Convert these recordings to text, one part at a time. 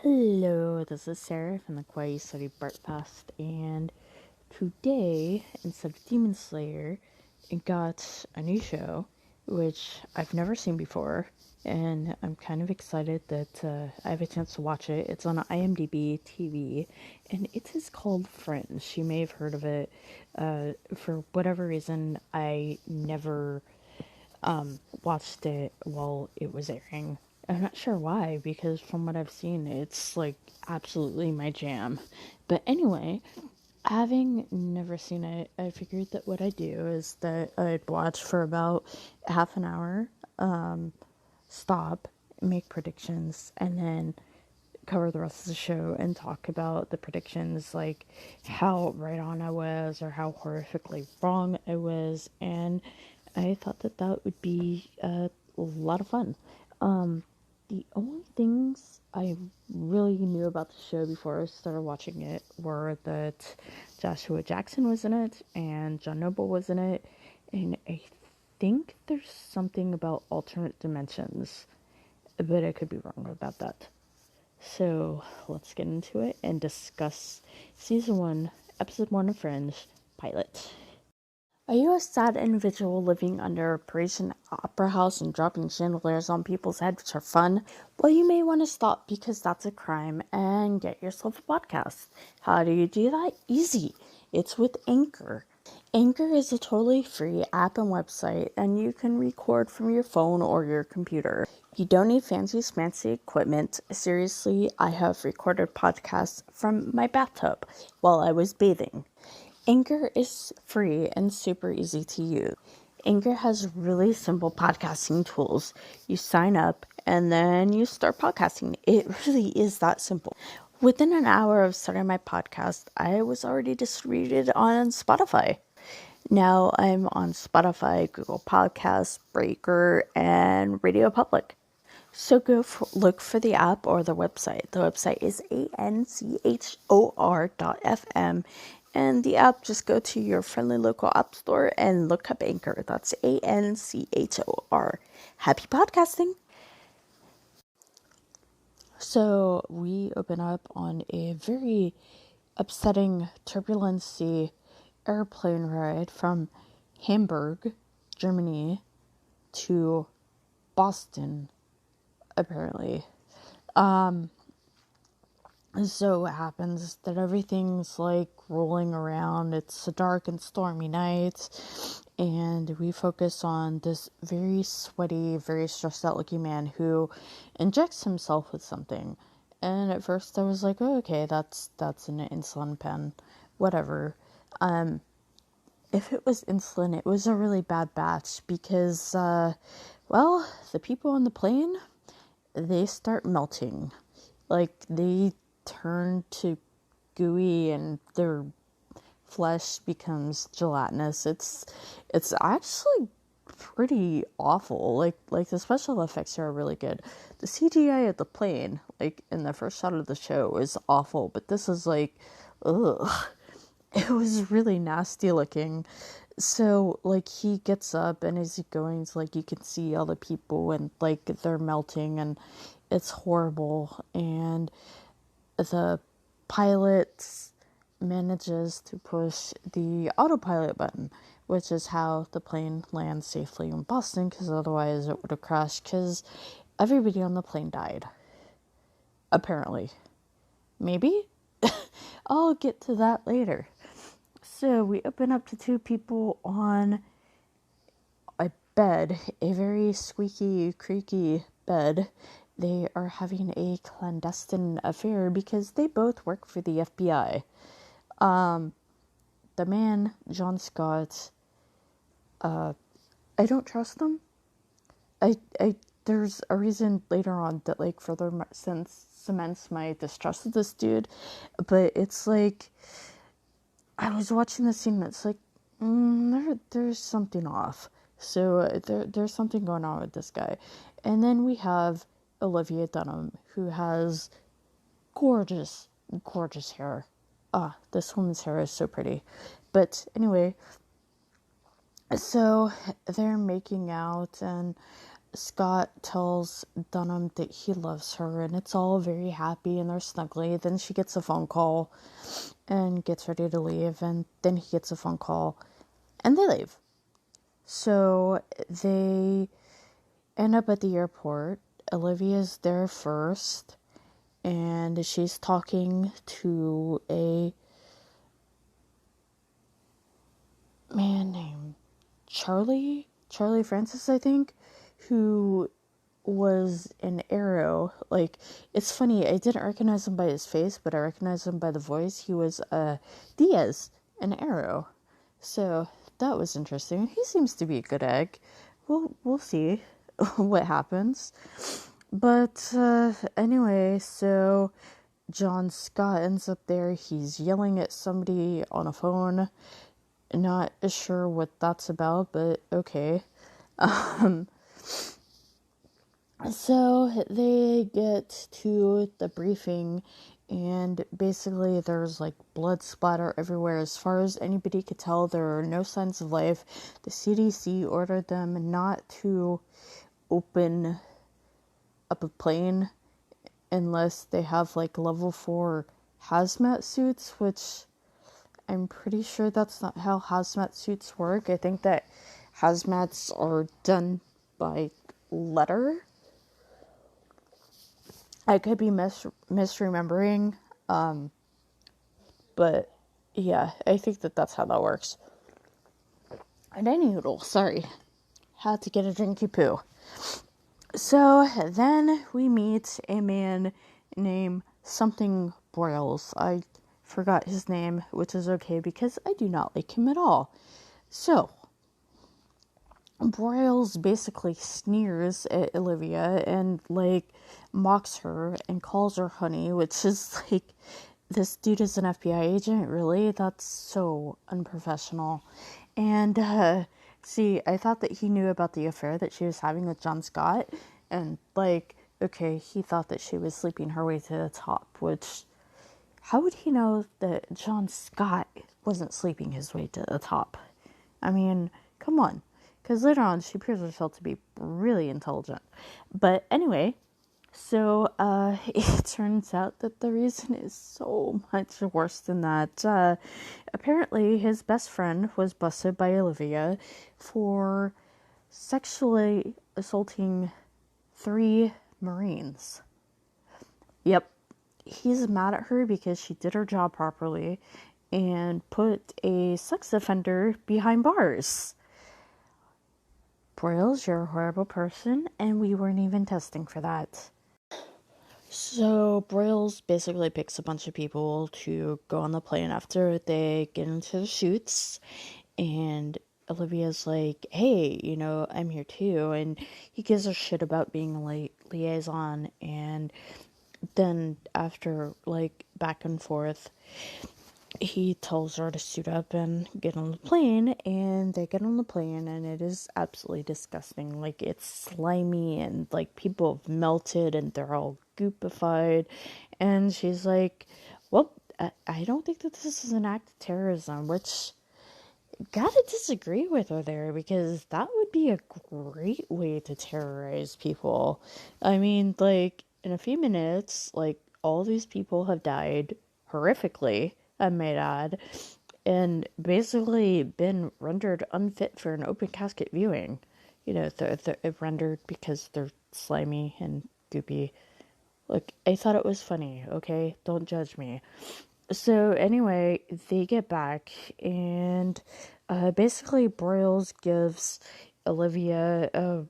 Hello, this is Sarah from the Kawaii Study Bartfast, and today, instead of Demon Slayer, it got a new show, which I've never seen before, and I'm kind of excited that I have a chance to watch it. It's on IMDb TV, and it is called Fringe. You may have heard of it. For whatever reason, I never watched it while it was airing. I'm not sure why, because from what I've seen, it's like absolutely my jam. But anyway, having never seen it, I figured that what I'd do is that I'd watch for about half an hour, stop, make predictions, and then cover the rest of the show and talk about the predictions, like how right on I was or how horrifically wrong I was. And I thought that that would be a lot of fun. The only things I really knew about the show before I started watching it were that Joshua Jackson was in it and John Noble was in it, and I think there's something about alternate dimensions, but I could be wrong about that. So let's get into it and discuss season 1, episode 1 of Fringe, pilot. Are you a sad individual living under a Parisian opera house and dropping chandeliers on people's heads which are fun? Well, you may want to stop because that's a crime and get yourself a podcast. How do you do that? Easy. It's with Anchor. Anchor is a totally free app and website, and you can record from your phone or your computer. You don't need fancy smancy equipment. Seriously, I have recorded podcasts from my bathtub while I was bathing. Anchor is free and super easy to use. Anchor has really simple podcasting tools. You sign up and then you start podcasting. It really is that simple. Within an hour of starting my podcast, I was already distributed on Spotify. Now I'm on Spotify, Google Podcasts, Breaker, and Radio Public. So look for the app or the website. The website is anchor.fm, and the app, just go to your friendly local app store and look up Anchor. That's Anchor. Happy podcasting! So we open up on a very upsetting turbulency airplane ride from Hamburg, Germany, to Boston, apparently. So it happens that everything's like rolling around. It's a dark and stormy night, and we focus on this very sweaty, very stressed out looking man who injects himself with something. And at first I was like, oh, okay, that's an insulin pen, whatever. If it was insulin, it was a really bad batch because, well, the people on the plane, they start melting. Like, they turn to gooey and their flesh becomes gelatinous. It's actually pretty awful. Like the special effects here are really good. The CGI of the plane, like in the first shot of the show, is awful, but this is like, ugh. It was really nasty looking. So, like, he gets up, and as he goes, like, you can see all the people, and, like, they're melting, and it's horrible. And the pilot manages to push the autopilot button, which is how the plane lands safely in Boston, because otherwise it would have crashed, because everybody on the plane died. Apparently. Maybe? I'll get to that later. So we open up to two people on a bed, a very squeaky, creaky bed. They are having a clandestine affair because they both work for the FBI. The man, John Scott, I don't trust him. There's a reason later on that, like, further cements my distrust of this dude, but it's like, I was watching the scene and it's like, there's something off. So there's something going on with this guy. And then we have Olivia Dunham, who has gorgeous, gorgeous hair. This woman's hair is so pretty. But anyway, so they're making out, and Scott tells Dunham that he loves her and it's all very happy and they're snuggly. Then she gets a phone call and gets ready to leave, and then he gets a phone call and they leave. So they end up at the airport. Olivia's there first and she's talking to a man named Charlie Francis, I think, who was an Arrow. Like, it's funny, I didn't recognize him by his face, but I recognized him by the voice. He was Diaz, an Arrow. So that was interesting. He seems to be a good egg. We'll see what happens. But anyway, so John Scott ends up there. He's yelling at somebody on a phone. Not sure what that's about, but okay. So they get to the briefing, and basically there's like blood splatter everywhere. As far as anybody could tell, there are no signs of life. The CDC ordered them not to open up a plane unless they have like level 4 hazmat suits, which I'm pretty sure that's not how hazmat suits work. I think that hazmats are done by letter. I could be misremembering, but yeah, I think that that's how that works. And anywho, sorry, had to get a drinky poo. So then we meet a man named something Broyles. I forgot his name, which is okay because I do not like him at all. So Broyles basically sneers at Olivia and like mocks her and calls her honey, which is like, this dude is an FBI agent, really? That's so unprofessional. And see, I thought that he knew about the affair that she was having with John Scott, and like, okay, he thought that she was sleeping her way to the top, which, how would he know that John Scott wasn't sleeping his way to the top? I mean, come on. Because later on, she proves herself to be really intelligent. But anyway, so it turns out that the reason is so much worse than that. Apparently, his best friend was busted by Olivia for sexually assaulting 3 Marines. Yep. He's mad at her because she did her job properly and put a sex offender behind bars. Broyles, you're a horrible person, and we weren't even testing for that. So Broyles basically picks a bunch of people to go on the plane after they get into the chutes, and Olivia's like, hey, you know, I'm here too, and he gives her shit about being a liaison, and then after, like, back and forth, he tells her to suit up and get on the plane, and they get on the plane, and it is absolutely disgusting. Like, it's slimy, and like people have melted and they're all goopified, and she's like, well, I don't think that this is an act of terrorism, which, gotta disagree with her there, because that would be a great way to terrorize people. I mean, like, in a few minutes, like, all these people have died horrifically, I might add, and basically been rendered unfit for an open casket viewing. You know, they're rendered because they're slimy and goopy. Look, I thought it was funny, okay? Don't judge me. So anyway, they get back, and basically Broyles gives Olivia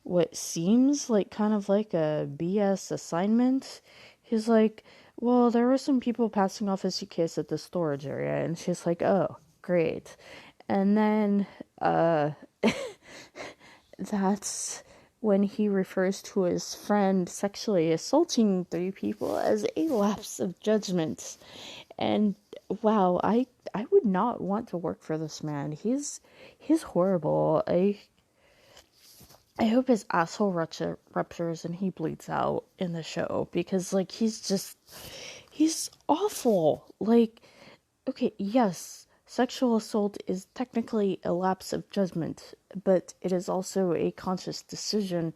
what seems like kind of like a BS assignment. He's like, well, there were some people passing off a suitcase at the storage area, and she's like, oh, great. And then that's when he refers to his friend sexually assaulting 3 people as a lapse of judgment. And wow, I would not want to work for this man. He's horrible. I hope his asshole ruptures and he bleeds out in the show, because like he's awful. Like, okay, yes, sexual assault is technically a lapse of judgment, but it is also a conscious decision.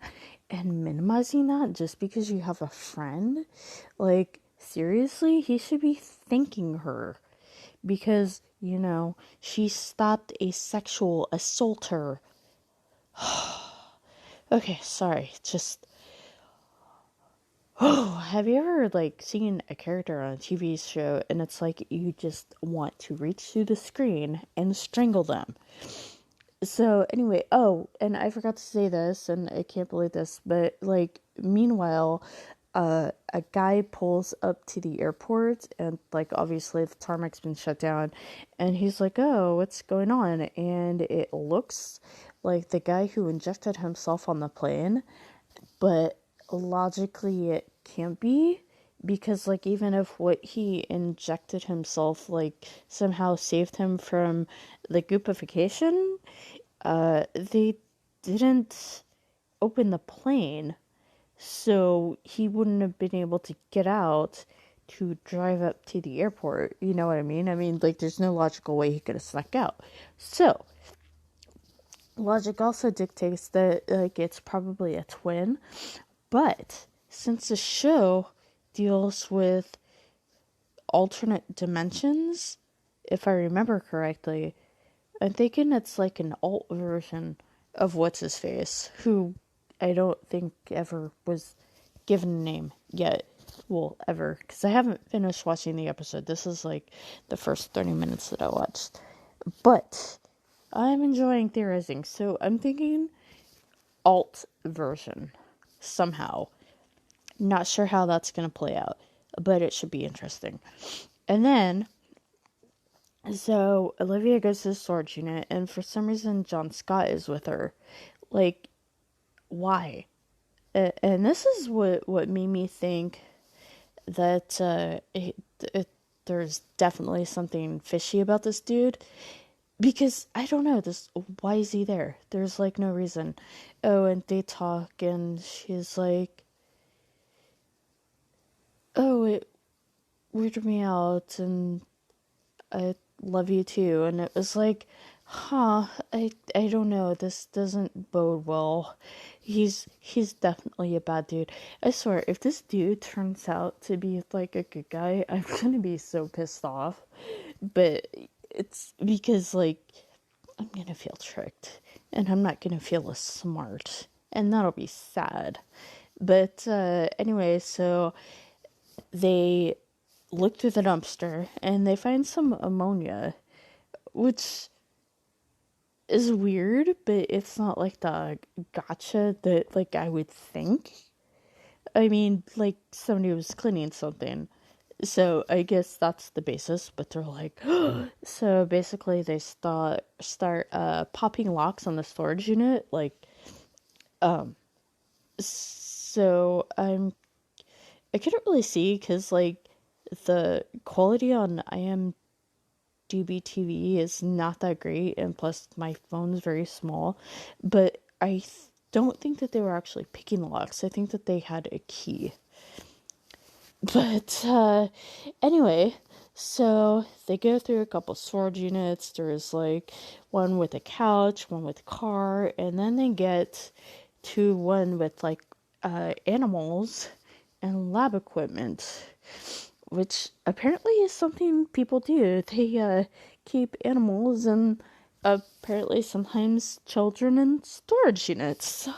And minimizing that just because you have a friend, like, seriously, he should be thanking her because, she stopped a sexual assaulter. Okay, sorry, just. Oh, have you ever, like, seen a character on a TV show and it's like you just want to reach through the screen and strangle them? So, anyway, oh, and I forgot to say this, and I can't believe this, but, like, meanwhile, a guy pulls up to the airport, and, like, obviously the tarmac's been shut down, and he's like, oh, what's going on? And it looks like the guy who injected himself on the plane, but logically it can't be, because, like, even if what he injected himself, like, somehow saved him from the goopification, they didn't open the plane, so he wouldn't have been able to get out to drive up to the airport. You know what I mean? I mean, like, there's no logical way he could have snuck out. So, logic also dictates that, like, it's probably a twin, but since the show deals with alternate dimensions, if I remember correctly, I'm thinking it's like an alt version of what's his face, who I don't think ever was given a name yet. Well, ever, because I haven't finished watching the episode. This is like the first 30 minutes that I watched. But I'm enjoying theorizing, so I'm thinking alt version somehow. Not sure how that's going to play out, but it should be interesting. And then, so Olivia goes to the storage unit, and for some reason, John Scott is with her. Like, why? And this is what made me think that there's definitely something fishy about this dude. Because, I don't know, why is he there? There's, like, no reason. Oh, and they talk, and she's like, oh, it weirded me out, and I love you too. And it was like, I don't know, this doesn't bode well. He's definitely a bad dude. I swear, if this dude turns out to be like a good guy, I'm gonna be so pissed off. But it's because, like, I'm gonna feel tricked, and I'm not gonna feel as smart, and that'll be sad. But anyway, so they look through the dumpster and they find some ammonia, which is weird, but it's not like the gotcha that, like, I would think. I mean, like, somebody was cleaning something. So I guess that's the basis, but they're like, so basically they start popping locks on the storage unit, like, so I couldn't really see because, like, the quality on IMDb TV is not that great, and plus my phone's very small, but I don't think that they were actually picking the locks. I think that they had a key. But anyway, so they go through a couple storage units. There's, like, one with a couch, one with a car, and then they get to one with, like, animals and lab equipment, which apparently is something people do. They keep animals and apparently sometimes children in storage units.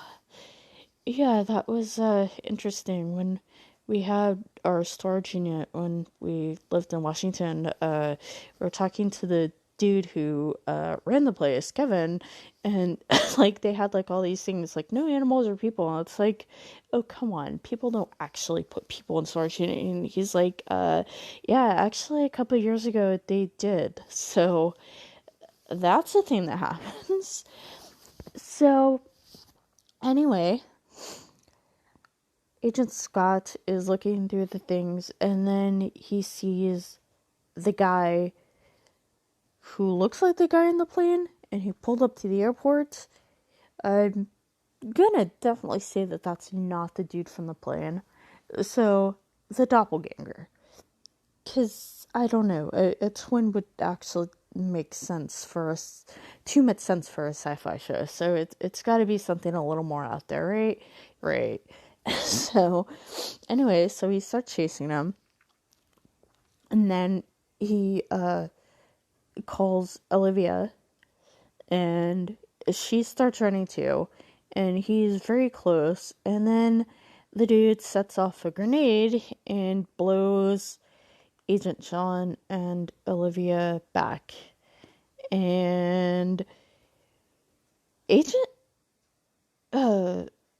Yeah, that was interesting. When we had our storage unit when we lived in Washington, we were talking to the dude who ran the place, Kevin, and like, they had, like, all these things like no animals or people, and it's like, oh, come on, people don't actually put people in storage unit. And he's like, yeah, actually a couple of years ago they did. So that's a thing that happens. So anyway, Agent Scott is looking through the things, and then he sees the guy who looks like the guy in the plane, and he pulled up to the airport. I'm gonna definitely say that that's not the dude from the plane. So, the doppelganger. Because, I don't know, a twin would actually make sense for us, too much sense for a sci-fi show. So it's got to be something a little more out there, right? Right. So anyway, so he starts chasing him, and then he calls Olivia, and she starts running too, and he's very close, and then the dude sets off a grenade and blows Agent John and Olivia back. And Agent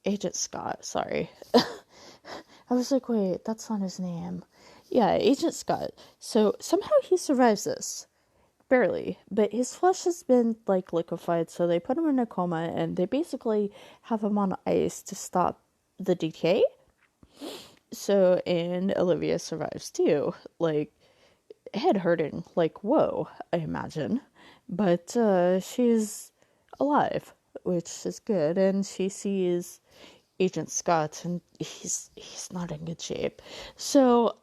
Agent Scott, sorry. I was like, wait, that's not his name. Yeah, Agent Scott. So somehow he survives this. Barely. But his flesh has been, like, liquefied, so they put him in a coma, and they basically have him on ice to stop the decay. So, and Olivia survives too. Like, head hurting. Like, whoa, I imagine. But, she's alive, which is good, and she sees Agent Scott, and he's not in good shape. So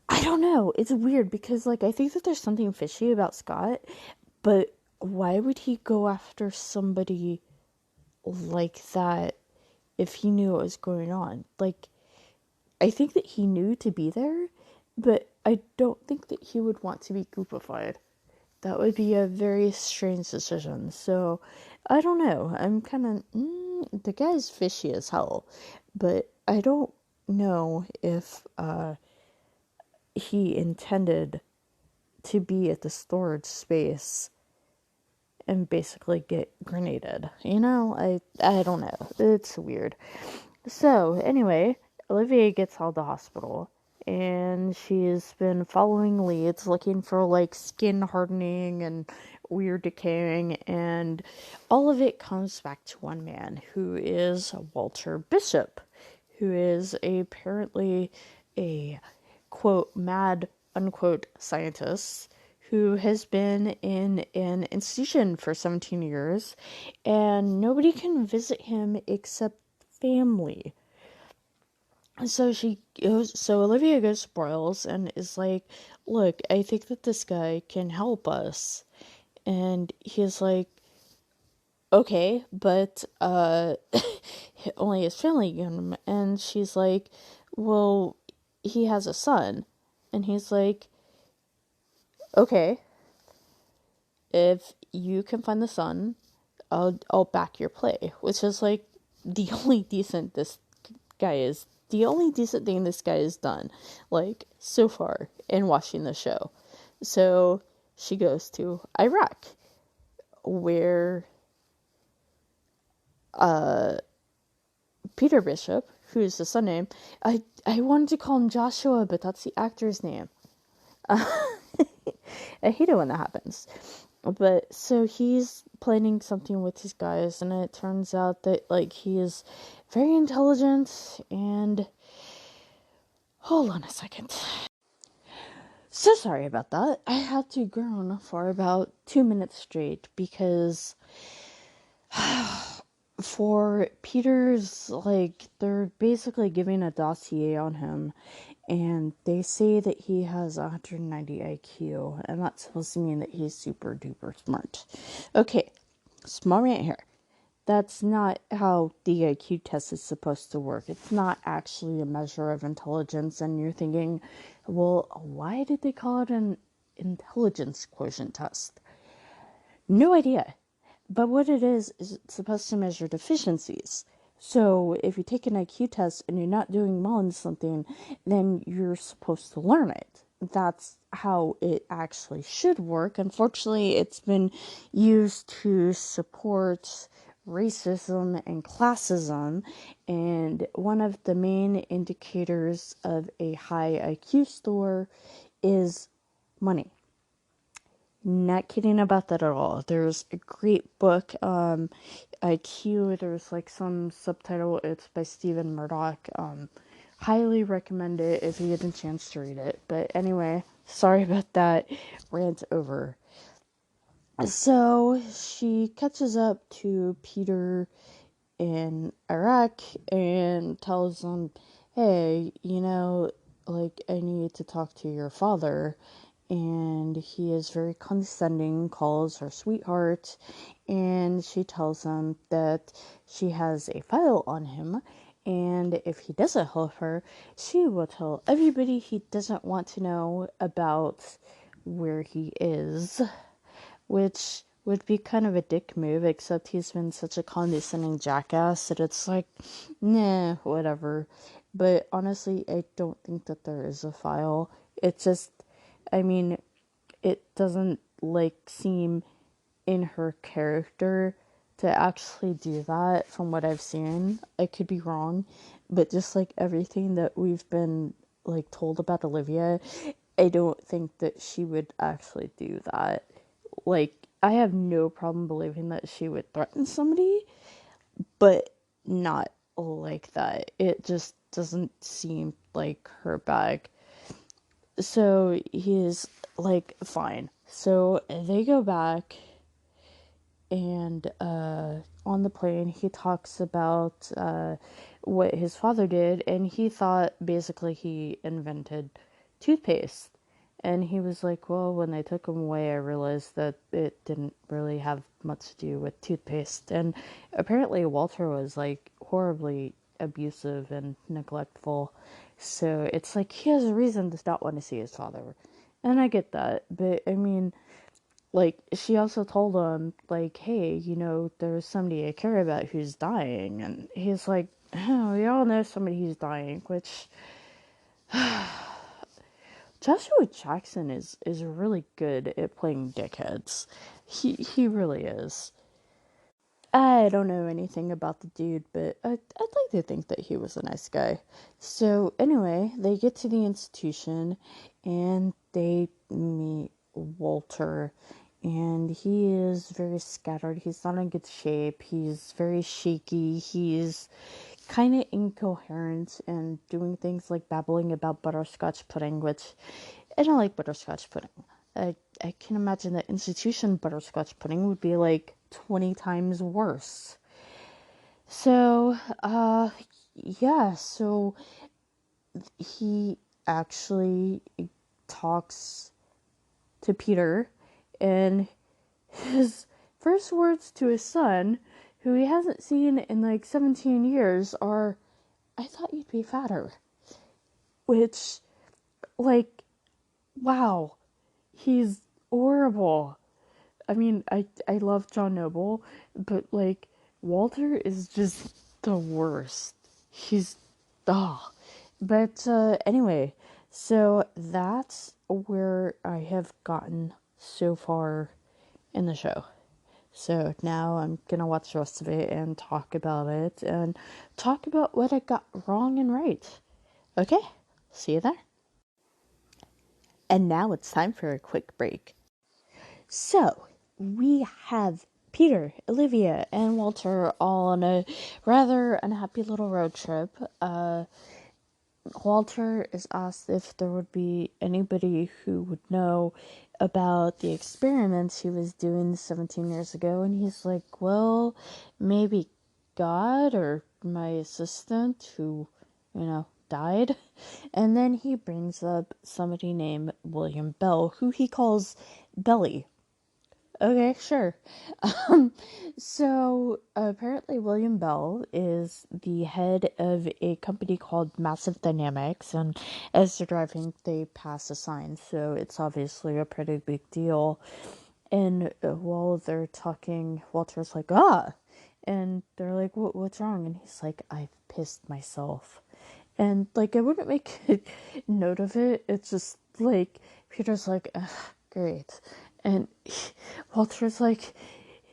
I don't know. It's weird because, like, I think that there's something fishy about Scott, but why would he go after somebody like that if he knew what was going on? Like, I think that he knew to be there, but I don't think that he would want to be goopified. That would be a very strange decision. So, I don't know. I'm kind of. The guy's fishy as hell, but I don't know if he intended to be at the storage space and basically get grenaded. You know, I don't know. It's weird. So, anyway, Olivia gets out of the hospital, and she's been following leads looking for, like, skin hardening and weird decaying, and all of it comes back to one man, who is Walter Bishop, who is apparently a, quote, mad, unquote, scientist who has been in an institution for 17 years, and nobody can visit him except family. So Olivia goes to Broyles and is like, look, I think that this guy can help us. And he's like, okay, but only his family can. And she's like, well, he has a son. And he's like, okay, if you can find the son, I'll back your play. Which is like the only decent the only decent thing this guy has done, like, so far in watching the show. So she goes to Iraq, where Peter Bishop, who's the son name, I wanted to call him Joshua, but that's the actor's name. I hate it when that happens. But so he's planning something with his guys, and it turns out that, like, he is very intelligent, and hold on a second. So sorry about that. I had to groan for about 2 minutes straight because for Peter's, like, they're basically giving a dossier on him, and they say that he has 190 IQ, and that's supposed to mean that he's super duper smart. Okay, small rant here. That's not how the IQ test is supposed to work. It's not actually a measure of intelligence, and you're thinking, well, why did they call it an intelligence quotient test? No idea. But what it is it's supposed to measure deficiencies. So if you take an IQ test and you're not doing well in something, then you're supposed to learn it. That's how it actually should work. Unfortunately, it's been used to support racism and classism, and one of the main indicators of a high IQ score is money. Not kidding about that at all. There's a great book, IQ. There's like some subtitle. It's by Stephen Murdoch. Highly recommend it if you get a chance to read it. But anyway, sorry about that. Rant over. So she catches up to Peter in Iraq and tells him, hey, like, I need to talk to your father. And he is very condescending, calls her sweetheart, and she tells him that she has a file on him, and if he doesn't help her, she will tell everybody he doesn't want to know about where he is, which would be kind of a dick move, except he's been such a condescending jackass that it's like, nah, whatever. But honestly, I don't think that there is a file. It just, I mean, it doesn't like seem in her character to actually do that from what I've seen. I could be wrong, but just like everything that we've been like told about Olivia, I don't think that she would actually do that. Like, I have no problem believing that she would threaten somebody, but not like that. It just doesn't seem like her bag. So he's like, fine. So they go back, and on the plane, he talks about what his father did, and he thought basically he invented toothpaste. And he was like, well, when they took him away, I realized that it didn't really have much to do with toothpaste. And apparently, Walter was like horribly abusive and neglectful. So it's like he has a reason to not want to see his father. And I get that. But I mean, like, she also told him, like, hey, there's somebody I care about who's dying. And he's like, oh, we all know somebody who's dying, which Joshua Jackson is really good at playing dickheads. He really is. I don't know anything about the dude, but I'd like to think that he was a nice guy. So anyway, they get to the institution and they meet Walter, and he is very scattered. He's not in good shape. He's very shaky. He's kind of incoherent and doing things like babbling about butterscotch pudding, which I don't like butterscotch pudding. I can imagine that institution butterscotch pudding would be like 20 times worse. So, yeah, so he actually talks to Peter, and his first words to his son, who he hasn't seen in like 17 years, are, I thought you'd be fatter. Which, like, wow, he's horrible. I mean, I love John Noble, but like, Walter is just the worst. He's, ah. But anyway, so that's where I have gotten so far in the show. So now I'm gonna watch the rest of it and talk about it and talk about what I got wrong and right. Okay, see you there. And now it's time for a quick break. So, we have Peter, Olivia, and Walter all on a rather unhappy little road trip. Walter is asked if there would be anybody who would know about the experiments he was doing 17 years ago, and he's like, well, maybe God or my assistant who, died. And then he brings up somebody named William Bell, who he calls Belly. Okay, sure. Um, so apparently William Bell is the head of a company called Massive Dynamics, and as they're driving, they pass a sign, so it's obviously a pretty big deal. And while they're talking, Walter's like, ah, and they're like, what's wrong? And he's like, I've pissed myself. And like, I wouldn't make a note of it. It's just like Peter's like, great, and Walter's like,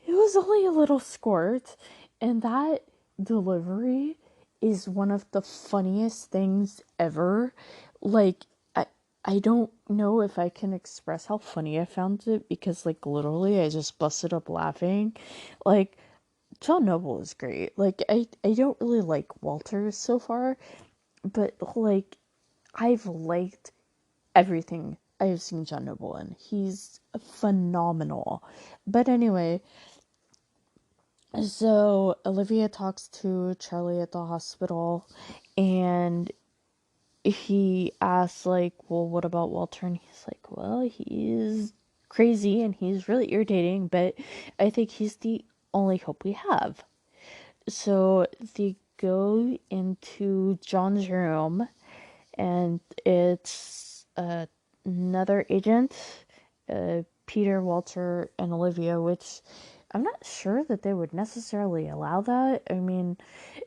it was only a little squirt, and that delivery is one of the funniest things ever. Like, I don't know if I can express how funny I found it because like literally I just busted up laughing. Like, John Noble is great. Like, I don't really like Walter so far, but like, I've liked everything I've seen John Noble in. He's phenomenal. But anyway, so Olivia talks to Charlie at the hospital, and he asks, like, well, what about Walter? And he's like, well, he's crazy and he's really irritating, but I think he's the only hope we have. So they go into John's room, and it's another agent, Peter, Walter, and Olivia, which I'm not sure that they would necessarily allow that. I mean,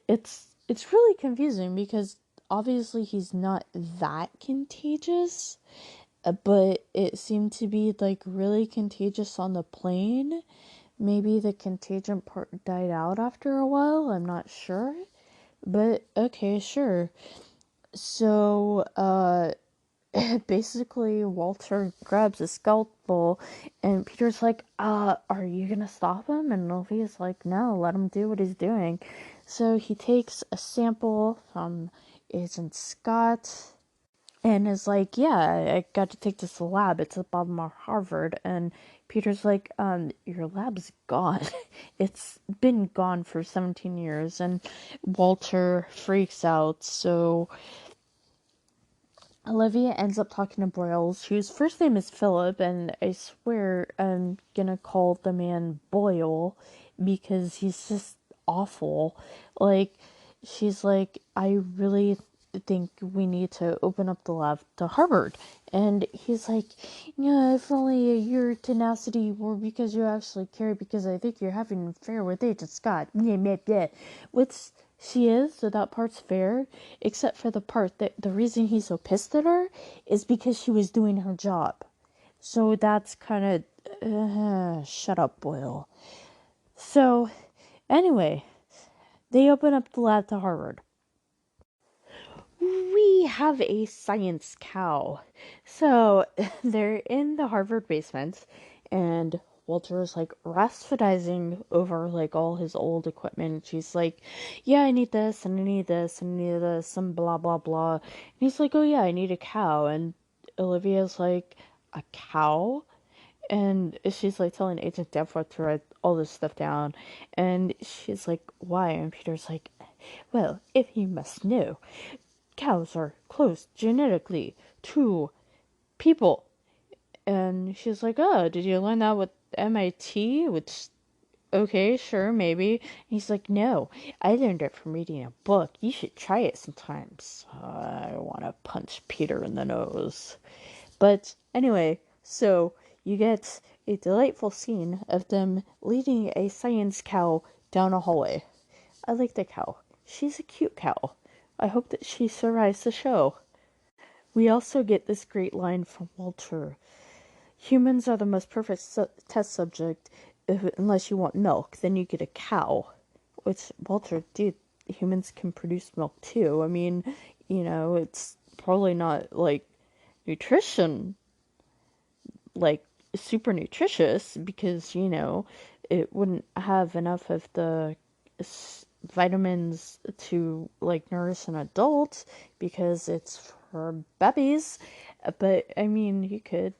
it's really confusing because obviously he's not that contagious, but it seemed to be like really contagious on the plane. Maybe the contagion part died out after a while, I'm not sure. But okay, sure. So, basically Walter grabs a scalpel and Peter's like, are you gonna stop him? And Olivia's like, no, let him do what he's doing. So he takes a sample from Agent Scott and is like, yeah, I got to take this to the lab. It's at Baltimore Harvard. And Peter's like, your lab's gone. It's been gone for 17 years. And Walter freaks out. So Olivia ends up talking to Broyles, whose first name is Philip, and I swear I'm gonna call the man Boyle because he's just awful. Like, she's like, I really think we need to open up the lab to Harvard. And he's like, yeah, if only your tenacity were because you actually care, because I think you're having an affair with Agent Scott. What's she is, so that part's fair, except for the part that the reason he's so pissed at her is because she was doing her job. So that's kind of, shut up, Boyle. So, anyway, they open up the lab to Harvard. We have a science cow. So, they're in the Harvard basement, and Walter's like rhapsodizing over like all his old equipment. She's like, yeah, I need this, and I need this, and I need this, and blah, blah, blah. And he's like, oh, yeah, I need a cow. And Olivia's like, a cow? And she's like telling Agent Danforth to write all this stuff down. And she's like, why? And Peter's like, well, if you must know, cows are close genetically to people. And she's like, oh, did you learn that with MIT? Which, okay, sure, maybe. And he's like, no, I learned it from reading a book. You should try it sometimes. I want to punch Peter in the nose. But anyway, so you get a delightful scene of them leading a science cow down a hallway. I like the cow. She's a cute cow. I hope that she survives the show. We also get this great line from Walter. Humans are the most perfect test subject unless you want milk. Then you get a cow. Which, Walter, dude, humans can produce milk too. I mean, it's probably not, like, nutrition, like, super nutritious because, it wouldn't have enough of the vitamins to, like, nourish an adult because it's for babies. But, I mean, you could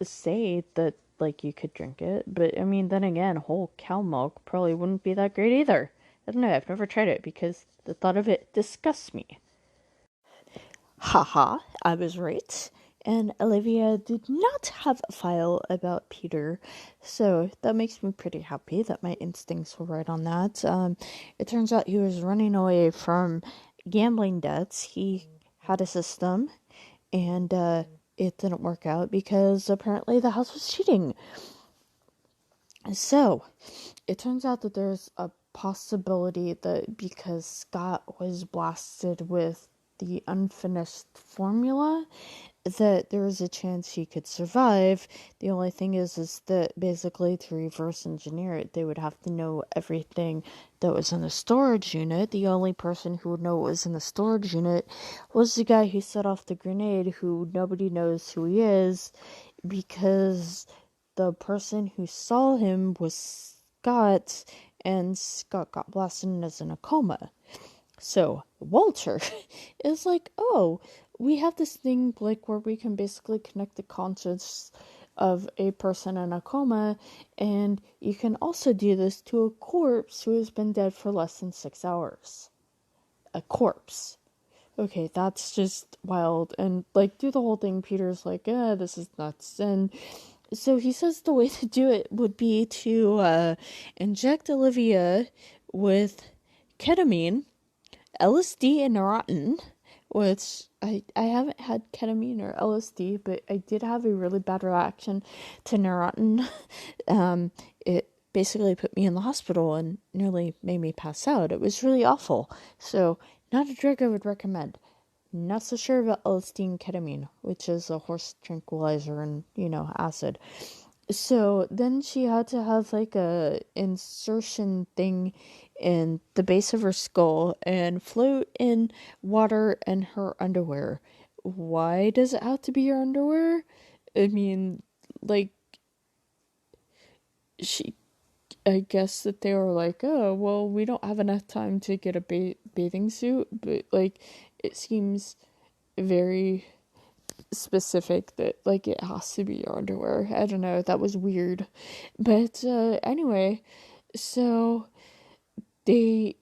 say that, like, you could drink it, but I mean, then again, whole cow milk probably wouldn't be that great either. I don't know, I've never tried it because the thought of it disgusts me. Haha, I was right. And Olivia did not have a file about Peter, so that makes me pretty happy that my instincts were right on that. It turns out he was running away from gambling debts. He had a system, and it didn't work out because apparently the house was cheating. So, it turns out that there's a possibility that because Scott was blasted with the unfinished formula, that there is a chance he could survive. The only thing is that basically to reverse engineer it, they would have to know everything that was in the storage unit. The only person who would know what was in the storage unit was the guy who set off the grenade, who nobody knows who he is, because the person who saw him was Scott, and Scott got blasted and is in a coma. So Walter is like, oh, we have this thing like where we can basically connect the conscience of a person in a coma, and you can also do this to a corpse who has been dead for less than 6 hours. A corpse. okay, that's just wild. And like through the whole thing, Peter's like, this is nuts. And so he says the way to do it would be to inject Olivia with ketamine, LSD, and Neurontin, which I haven't had ketamine or LSD, but I did have a really bad reaction to Neurontin. It basically put me in the hospital and nearly made me pass out. It was really awful. So, not a drug I would recommend. Not so sure about LSD and ketamine, which is a horse tranquilizer and, acid. So then she had to have like a insertion thing in the base of her skull and float in water and her underwear. Why does it have to be your underwear? I mean, like, she, I guess that they were like, oh, well, we don't have enough time to get a bathing suit, but like, it seems very specific that like it has to be your underwear. I don't know, that was weird. But anyway, so they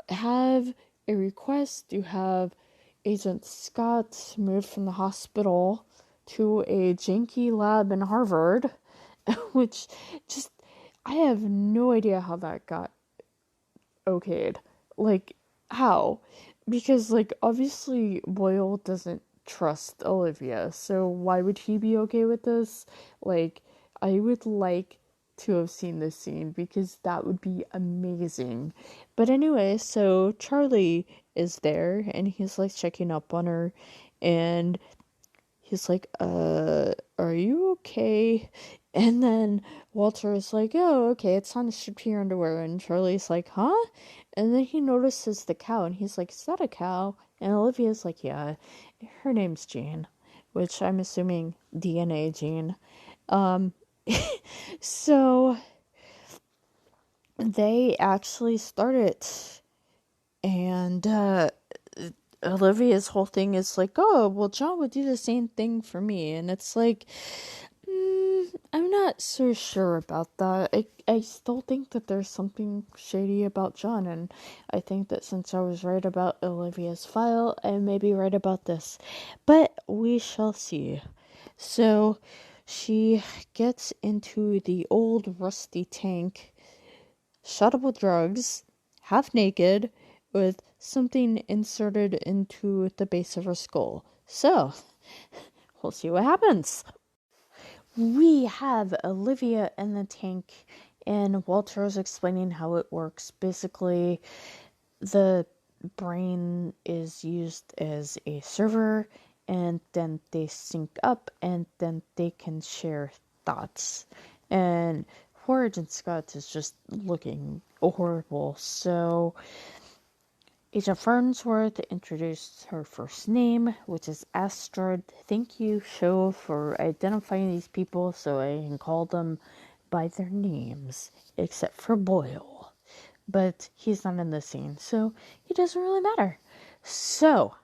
have a request to have Agent Scott moved from the hospital to a janky lab in Harvard, which just, I have no idea how that got okayed. Like, how? Because, like, obviously Boyle doesn't trust Olivia, so why would he be okay with this? Like, I would like to have seen this scene because that would be amazing. But anyway, so Charlie is there and he's like checking up on her, and he's like, are you okay? And then Walter is like, oh, okay, it's time to strip to your underwear. And Charlie's like, huh? And then he notices the cow and he's like, is that a cow? And Olivia's like, yeah, her name's Jane, which I'm assuming DNA Jane. Um, so they actually start it. And, Olivia's whole thing is like, oh, well, John would do the same thing for me. And it's like, I'm not so sure about that. I still think that there's something shady about John, and I think that since I was right about Olivia's file, I may be right about this. But we shall see. So she gets into the old rusty tank, shot up with drugs, half naked, with something inserted into the base of her skull. So, we'll see what happens. We have Olivia in the tank, and Walter is explaining how it works. Basically, the brain is used as a server, and then they sync up, and then they can share thoughts. And poor Agent Scott is just looking horrible. So Agent Farnsworth introduced her first name, which is Astrid. Thank you, show, for identifying these people so I can call them by their names, except for Boyle. But he's not in the scene, so it doesn't really matter. So,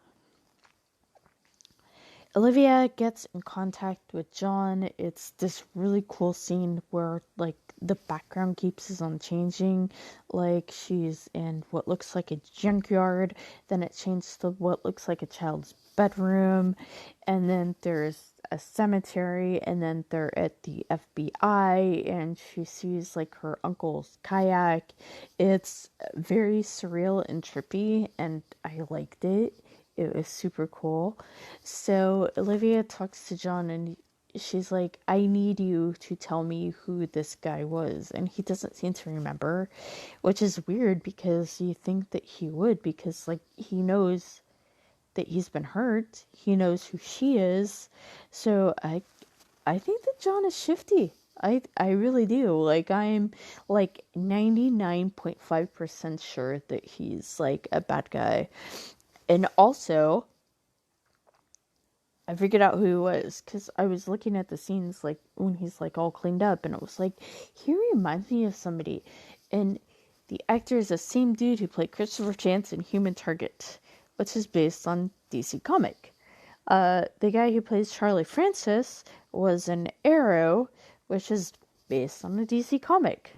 Olivia gets in contact with John. It's this really cool scene where, like, the background keeps on changing. Like, she's in what looks like a junkyard, then it changes to what looks like a child's bedroom, and then there's a cemetery, and then they're at the FBI, and she sees, like, her uncle's kayak. It's very surreal and trippy, and I liked it. It was super cool. So Olivia talks to John and she's like, I need you to tell me who this guy was. And he doesn't seem to remember, which is weird because you think that he would, because like he knows that he's been hurt. He knows who she is. So I think that John is shifty. I really do. Like, I'm like 99.5% sure that he's like a bad guy. And also, I figured out who he was because I was looking at the scenes like when he's like all cleaned up, and it was like, he reminds me of somebody. And the actor is the same dude who played Christopher Chance in Human Target, which is based on DC comic. The guy who plays Charlie Francis was in Arrow, which is based on a DC comic.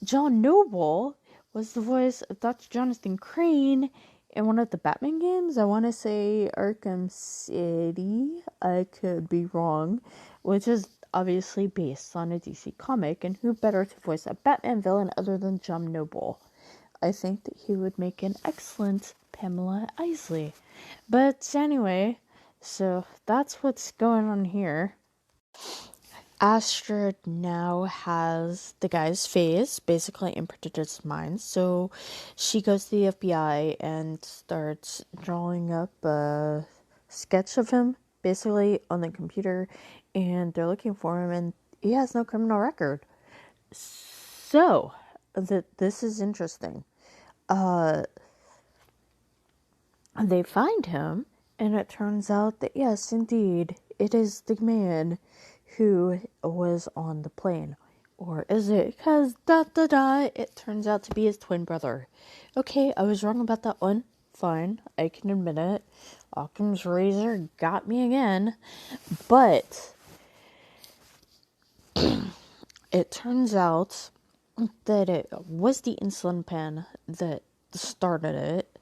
John Noble was the voice of Dr. Jonathan Crane in one of the Batman games. I want to say Arkham City. I could be wrong, which is obviously based on a DC comic, and who better to voice a Batman villain other than John Noble? I think that he would make an excellent Pamela Isley. But anyway, so that's what's going on here. Astrid now has the guy's face basically imprinted in his mind, so she goes to the FBI and starts drawing up a sketch of him basically on the computer, and they're looking for him, and he has no criminal record. So this is interesting. They find him, and it turns out that yes, indeed, it is the man who was on the plane. Or is it? Because it turns out to be his twin brother. Okay, I was wrong about that one. Fine, I can admit it. Occam's razor got me again. But it turns out that it was the insulin pen that started it.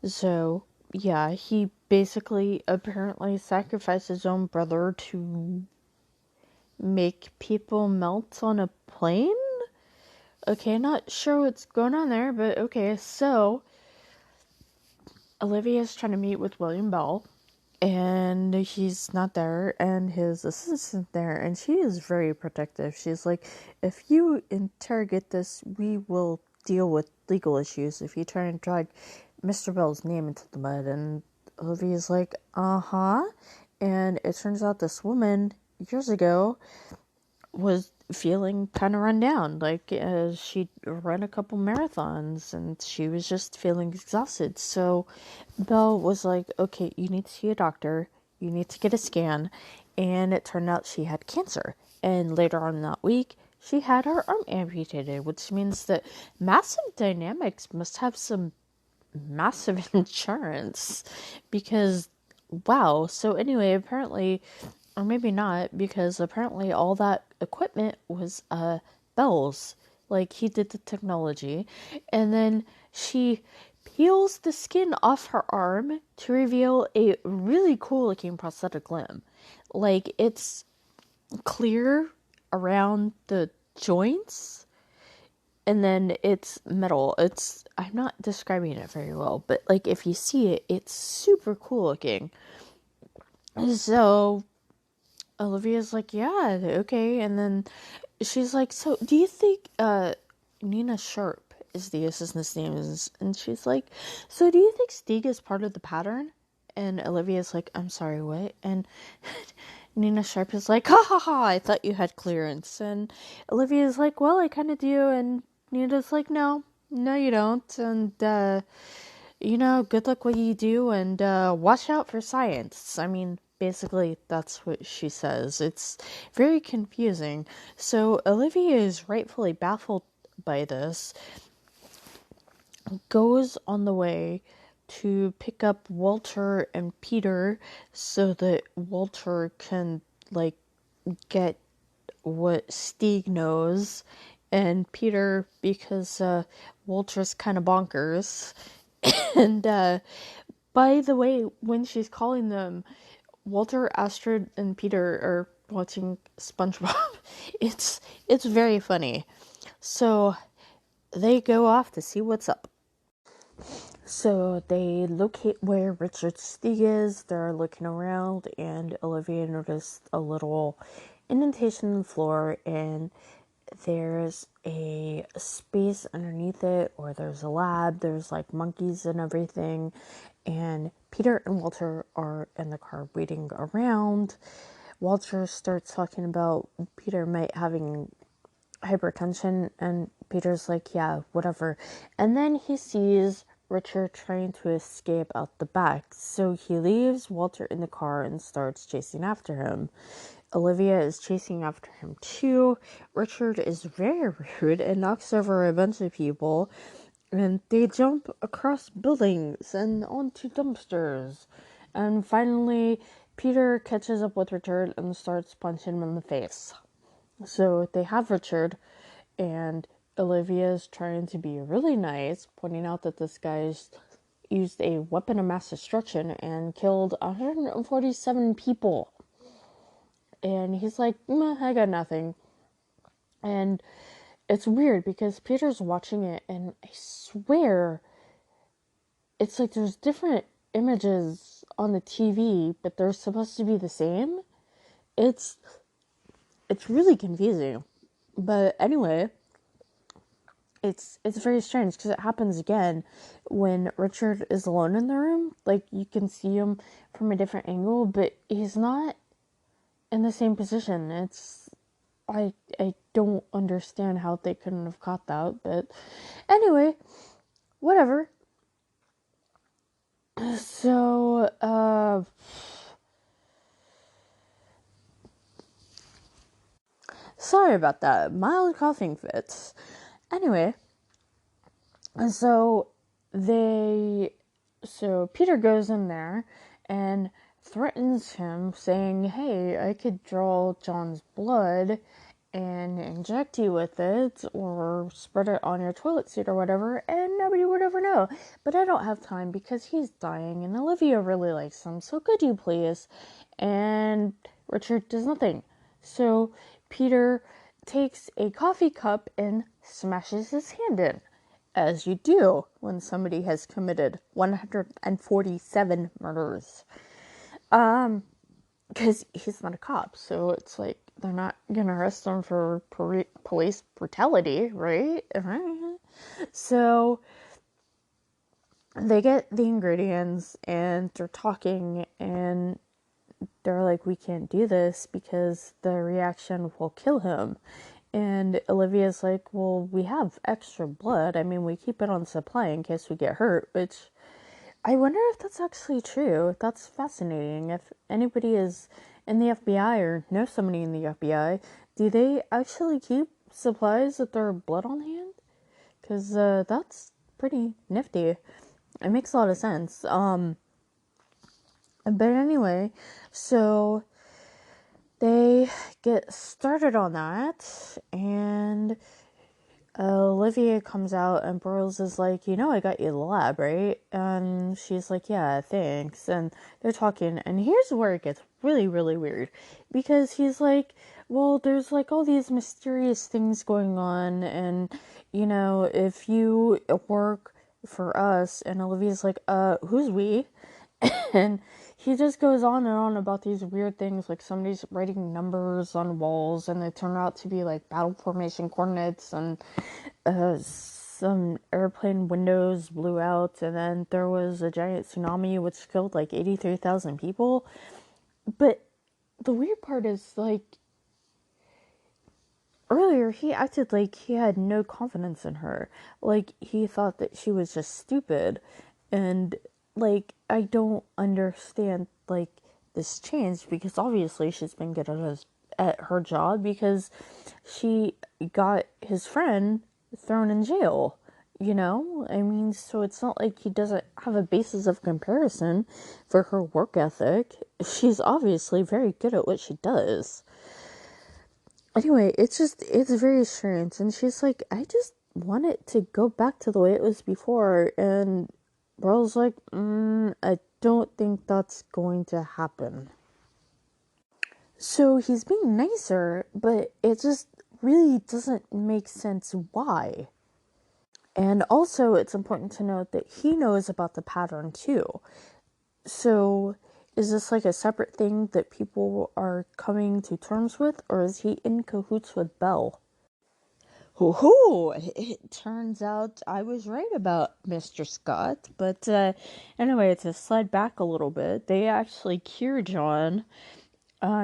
So, yeah, he basically apparently sacrificed his own brother to make people melt on a plane? Okay, not sure what's going on there, but okay, so Olivia's trying to meet with William Bell, and he's not there, and his assistant there, and she is very protective. She's like, if you interrogate this, we will deal with legal issues if you try and drag Mr. Bell's name into the mud. And Olivia's like, uh-huh. And it turns out this woman, years ago, was feeling kind of run down. Like, she'd run a couple marathons and she was just feeling exhausted. So Belle was like, okay, you need to see a doctor. You need to get a scan. And it turned out she had cancer. And later on that week, she had her arm amputated, which means that Massive Dynamics must have some massive insurance because wow. So anyway, apparently, or maybe not, because apparently all that equipment was Bell's. Like, he did the technology, and then she peels the skin off her arm to reveal a really cool looking prosthetic limb. Like, it's clear around the joints, and then it's metal. I'm not describing it very well, but like if you see it, it's super cool looking. So Olivia's like, yeah, okay. And then she's like, so do you think Nina Sharp is the assistant's name is? And she's like, so do you think Stieg is part of the pattern? And Olivia's like, I'm sorry, what? And Nina Sharp is like, ha ha ha, I thought you had clearance. And Olivia's like, well, I kind of do. And Nina's like, no, you don't. And, good luck what you do, and watch out for science. I mean, basically, that's what she says. It's very confusing. So Olivia is rightfully baffled by this, goes on the way to pick up Walter and Peter so that Walter can, like, get what Stieg knows, and Peter, because Walter's kind of bonkers. And by the way, when she's calling them, Walter, Astrid, and Peter are watching SpongeBob. It's very funny. So they go off to see what's up. So they locate where Richard Stieg is. They're looking around, and Olivia noticed a little indentation in the floor, and there's a space underneath it, or there's a lab. There's like monkeys and everything. And Peter and Walter are in the car waiting around. Walter starts talking about Peter might having hypertension, and Peter's like, yeah, whatever. And then he sees Richard trying to escape out the back, so he leaves Walter in the car and starts chasing after him. Olivia is chasing after him too. Richard is very rude and knocks over a bunch of people, and they jump across buildings and onto dumpsters. And finally, Peter catches up with Richard and starts punching him in the face. So they have Richard, and Olivia's trying to be really nice, pointing out that this guy's used a weapon of mass destruction and killed 147 people. And he's like, I got nothing. And it's weird because Peter's watching it, and I swear it's like there's different images on the TV, but they're supposed to be the same. It's really confusing. But anyway, it's very strange because it happens again when Richard is alone in the room. Like, you can see him from a different angle, but he's not in the same position. I don't understand how they couldn't have caught that, but anyway, whatever. So, sorry about that. Mild coughing fits. Anyway, so Peter goes in there and threatens him, saying, hey, I could draw John's blood and inject you with it or spread it on your toilet seat or whatever, and nobody would ever know. But I don't have time because he's dying and Olivia really likes him, so could you please? And Richard does nothing. So Peter takes a coffee cup and smashes his hand in, as you do when somebody has committed 147 murders. Because he's not a cop, so it's like they're not gonna arrest him for police brutality, right? So they get the ingredients and they're talking, and they're like, we can't do this because the reaction will kill him. And Olivia's like, well, we have extra blood. I mean, we keep it on supply in case we get hurt, which I wonder if that's actually true. That's fascinating. If anybody is in the FBI or knows somebody in the FBI, do they actually keep supplies with their blood on hand? Because that's pretty nifty. It makes a lot of sense. But anyway, so they get started on that, and Olivia comes out, and Burroughs is like, I got you the lab, right? And she's like, yeah, thanks. And they're talking, and here's where it gets really, really weird. Because he's like, well, there's like all these mysterious things going on, and, if you work for us, and Olivia's like, who's we? And he just goes on and on about these weird things, like somebody's writing numbers on walls, and they turn out to be like battle formation coordinates, and some airplane windows blew out, and then there was a giant tsunami which killed like 83,000 people. But the weird part is, like, earlier he acted like he had no confidence in her. Like, he thought that she was just stupid. And, like, I don't understand, like, this change, because obviously she's been good at her job because she got his friend thrown in jail. I mean, so it's not like he doesn't have a basis of comparison for her work ethic. She's obviously very good at what she does. Anyway, it's very strange. And she's like, I just want it to go back to the way it was before. And Burl's like, I don't think that's going to happen. So he's being nicer, but it just really doesn't make sense why. And also, it's important to note that he knows about the pattern too. So, is this like a separate thing that people are coming to terms with, or is he in cahoots with Belle? Hoo-hoo! It turns out I was right about Mr. Scott, but anyway, to slide back a little bit, they actually cure John.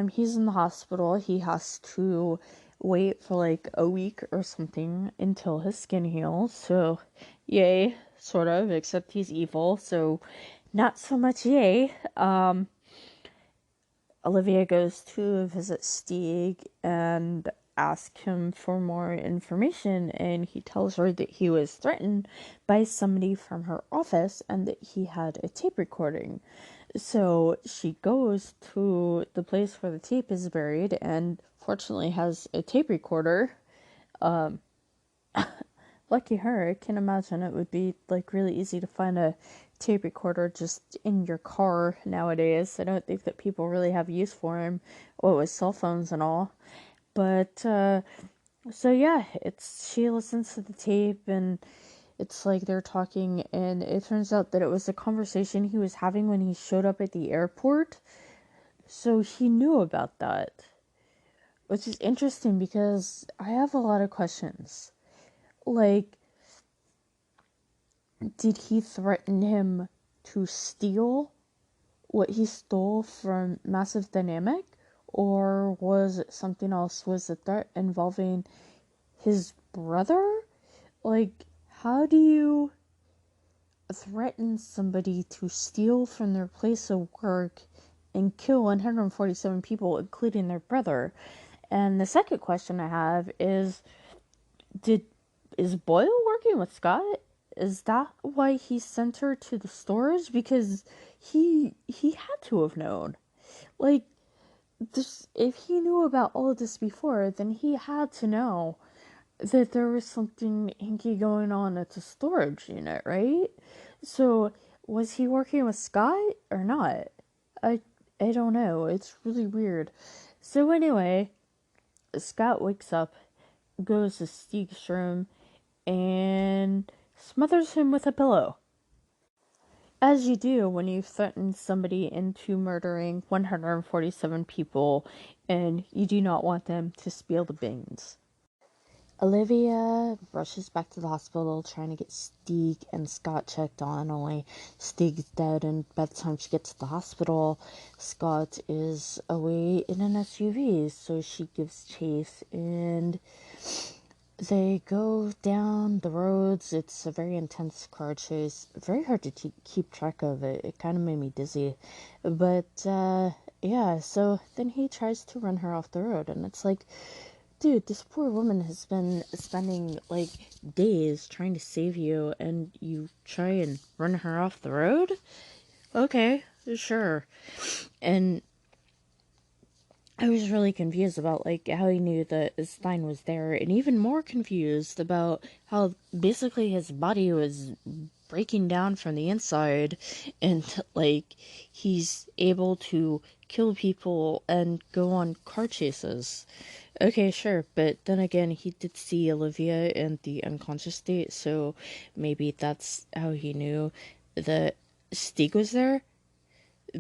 He's in the hospital. He has to wait for like a week or something until his skin heals. So, yay, sort of, except he's evil, so not so much yay. Olivia goes to visit Stieg and ask him for more information, and he tells her that he was threatened by somebody from her office and that he had a tape recording. So she goes to the place where the tape is buried and fortunately has a tape recorder. Lucky her. I can imagine it would be like really easy to find a tape recorder just in your car nowadays. I don't think that people really have use for them, with cell phones and all. But so yeah, it's she listens to the tape, and it's like they're talking, and it turns out that it was a conversation he was having when he showed up at the airport. So he knew about that, which is interesting because I have a lot of questions. Like, did he threaten him to steal what he stole from Massive Dynamic? Or was it something else? Was the threat involving his brother? Like, how do you threaten somebody to steal from their place of work and kill 147 people, including their brother? And the second question I have did is Boyle working with Scott? Is that why he sent her to the storage? Because he had to have known. Like, this, if he knew about all of this before, then he had to know that there was something hinky going on at the storage unit, right? So, was he working with Scott or not? I I don't know. It's really weird. So anyway, Scott wakes up, goes to Steve's room, and smothers him with a pillow. As you do when you threaten somebody into murdering 147 people and you do not want them to spill the beans. Olivia rushes back to the hospital trying to get Stieg and Scott checked on, only Stieg's dead, and by the time she gets to the hospital, Scott is away in an SUV, so she gives chase, and they go down the roads. It's a very intense car chase, very hard to keep track of. It kind of made me dizzy, but yeah, so then he tries to run her off the road, and it's like, dude, this poor woman has been spending like days trying to save you, and you try and run her off the road? Okay, sure. And I was really confused about like how he knew that Stein was there, and even more confused about how basically his body was breaking down from the inside, and like he's able to kill people and go on car chases. Okay, sure, but then again, he did see Olivia in the unconscious state, so maybe that's how he knew that Stieg was there.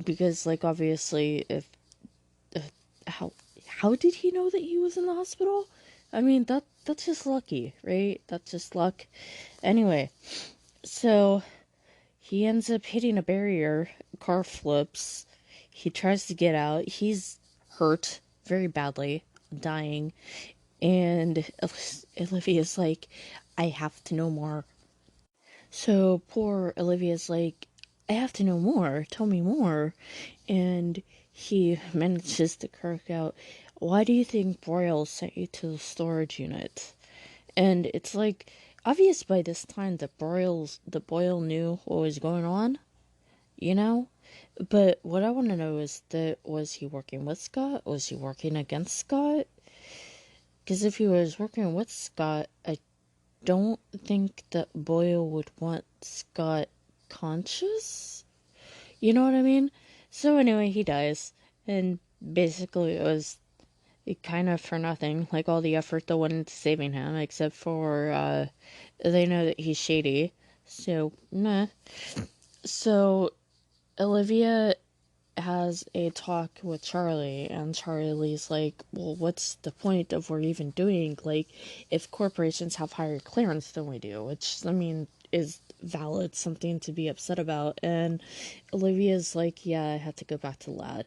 Because, like, obviously, if uh, how how did he know that he was in the hospital? I mean, that's just lucky, right? That's just luck. Anyway, so he ends up hitting a barrier, car flips. He tries to get out. He's hurt very badly, dying, and Olivia's like, I have to know more. So poor Olivia's like, I have to know more. Tell me more. And he manages to kirk out, why do you think Broyle sent you to the storage unit? And it's like obvious by this time that Boyle knew what was going on, you know? But what I want to know is that, was he working with Scott? Was he working against Scott? Because if he was working with Scott, I don't think that Boyle would want Scott conscious. You know what I mean? So anyway, he dies, and basically it was kind of for nothing. Like all the effort that went into saving him, except for they know that he's shady. So meh. So Olivia has a talk with Charlie, and Charlie's like, well, what's the point of we're even doing, like, if corporations have higher clearance than we do, which, I mean, is valid, something to be upset about. And Olivia's like, yeah, I have to go back to the lab.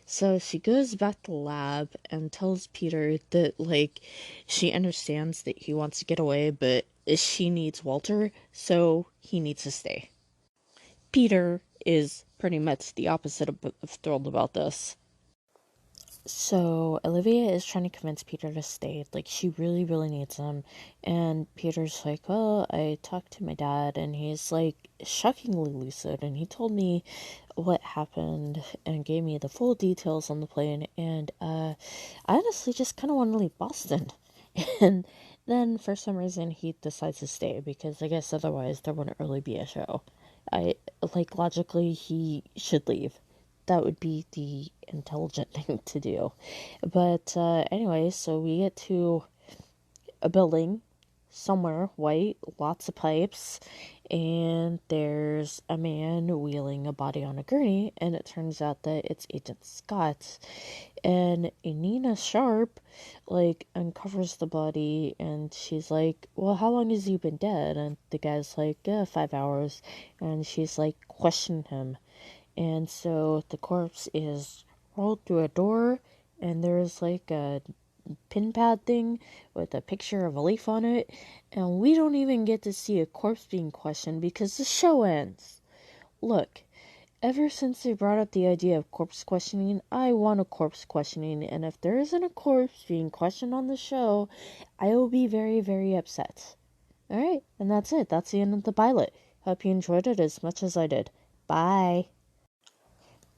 So she goes back to the lab and tells Peter that, like, she understands that he wants to get away, but she needs Walter, so he needs to stay. Peter is pretty much the opposite of thrilled about this. So Olivia is trying to convince Peter to stay. Like, she really, really needs him. And Peter's like, well, I talked to my dad, and he's like shockingly lucid. And he told me what happened and gave me the full details on the plane. And I honestly just kind of want to leave Boston. And then for some reason he decides to stay because I guess otherwise there wouldn't really be a show. logically, he should leave. That would be the intelligent thing to do. But anyway, so we get to a building somewhere, white, lots of pipes, and there's a man wheeling a body on a gurney, and it turns out that it's Agent Scott. And Nina Sharp, uncovers the body, and she's like, well, how long has he been dead? And the guy's like, 5 hours. And she's like, question him. And so the corpse is rolled through a door, and there's like a pin pad thing with a picture of a leaf on it, and we don't even get to see a corpse being questioned because the show ends. Look, ever since they brought up the idea of corpse questioning, I want a corpse questioning, and if there isn't a corpse being questioned on the show, I will be very, very upset. Alright, and that's it. That's the end of the pilot. Hope you enjoyed it as much as I did. Bye.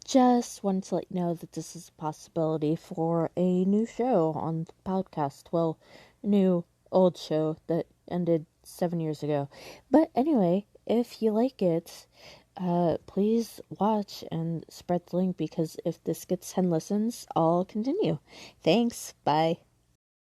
Just wanted to let you know that this is a possibility for a new show on the podcast. Well, new old show that ended 7 years ago. But anyway, if you like it, please watch and spread the link, because if this gets 10 listens, I'll continue. Thanks. Bye.